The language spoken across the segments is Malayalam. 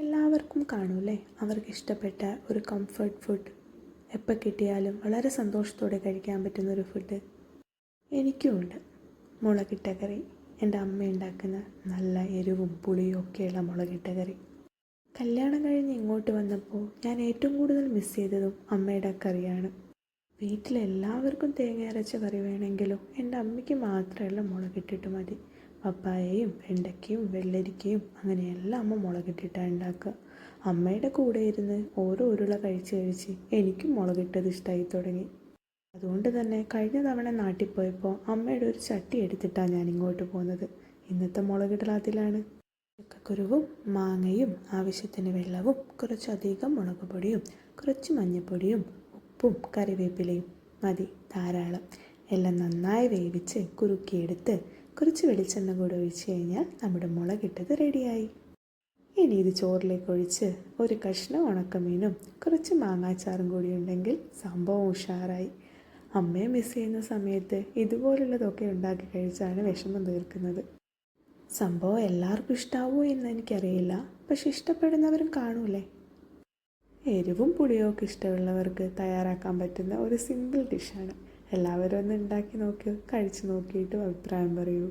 എല്ലാവർക്കും കാണൂല്ലേ അവർക്ക് ഇഷ്ടപ്പെട്ട ഒരു കംഫർട്ട് ഫുഡ്, എപ്പോൾ കിട്ടിയാലും വളരെ സന്തോഷത്തോടെ കഴിക്കാൻ പറ്റുന്നൊരു ഫുഡ്. എനിക്കും ഉണ്ട് മുളകിട്ട കറി. എൻ്റെ അമ്മ ഉണ്ടാക്കുന്ന നല്ല എരിവും പുളിയും ഒക്കെയുള്ള മുളകിട്ട കറി. കല്യാണം കഴിഞ്ഞ് ഇങ്ങോട്ട് വന്നപ്പോൾ ഞാൻ ഏറ്റവും കൂടുതൽ മിസ് ചെയ്തതും അമ്മയുടെ കറിയാണ്. വീട്ടിലെല്ലാവർക്കും തേങ്ങ അരച്ച കറി വേണമെങ്കിലും എൻ്റെ അമ്മയ്ക്ക് മാത്രമല്ല മുളകിട്ടിട്ട് മതി. പപ്പായയും വെണ്ടയ്ക്കയും വെള്ളരിക്കയും അങ്ങനെയെല്ലാം അമ്മ മുളകിട്ടിട്ടാണ് ഉണ്ടാക്കുക. അമ്മയുടെ കൂടെ ഇരുന്ന് ഓരോ ഉരുള കഴിച്ച് കഴിച്ച് എനിക്കും മുളകിട്ടത് ഇഷ്ടമായി തുടങ്ങി. അതുകൊണ്ട് തന്നെ കഴിഞ്ഞ തവണ നാട്ടിൽ പോയപ്പോൾ അമ്മയുടെ ഒരു ചട്ടി എടുത്തിട്ടാണ് ഞാൻ ഇങ്ങോട്ട് പോകുന്നത്. ഇന്നത്തെ മുളകിടൽ അതിലാണ്. ചക്കക്കുരുവും മാങ്ങയും ആവശ്യത്തിന് വെള്ളവും കുറച്ചധികം മുളക് പൊടിയും കുറച്ച് മഞ്ഞൾപ്പൊടിയും ഉപ്പും കറിവേപ്പിലയും മതി, ധാരാളം. എല്ലാം നന്നായി വേവിച്ച് കുറുക്കിയെടുത്ത് കുറച്ച് വെളിച്ചെണ്ണ കൂടെ ഒഴിച്ച് കഴിഞ്ഞാൽ നമ്മുടെ മുളകിട്ടത് റെഡിയായി. ഇനി ഇത് ചോറിലേക്ക് ഒഴിച്ച് ഒരു കഷ്ണം ഉണക്കമീനും കുറച്ച് മാങ്ങാച്ചാറും കൂടി ഉണ്ടെങ്കിൽ സംഭവം ഉഷാറായി. അമ്മയെ മിസ് ചെയ്യുന്ന സമയത്ത് ഇതുപോലുള്ളതൊക്കെ ഉണ്ടാക്കി കഴിച്ചാണ് വിഷമം തീർക്കുന്നത്. സംഭവം എല്ലാവർക്കും ഇഷ്ടാവുമോ എന്ന് എനിക്കറിയില്ല, പക്ഷെ ഇഷ്ടപ്പെടുന്നവരും കാണൂലേ. എരിവും പുളിയൊക്കെ ഇഷ്ടമുള്ളവർക്ക് തയ്യാറാക്കാൻ പറ്റുന്ന ഒരു സിമ്പിൾ ഡിഷാണ്. എല്ലാവരും ഒന്ന് ഉണ്ടാക്കി നോക്കൂ, കഴിച്ച് നോക്കിയിട്ട് അഭിപ്രായം പറയൂ.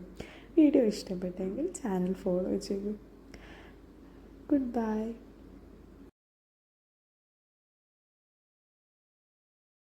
വീഡിയോ ഇഷ്ടപ്പെട്ടെങ്കിൽ ചാനൽ ഫോളോ ചെയ്യൂ. Good bye.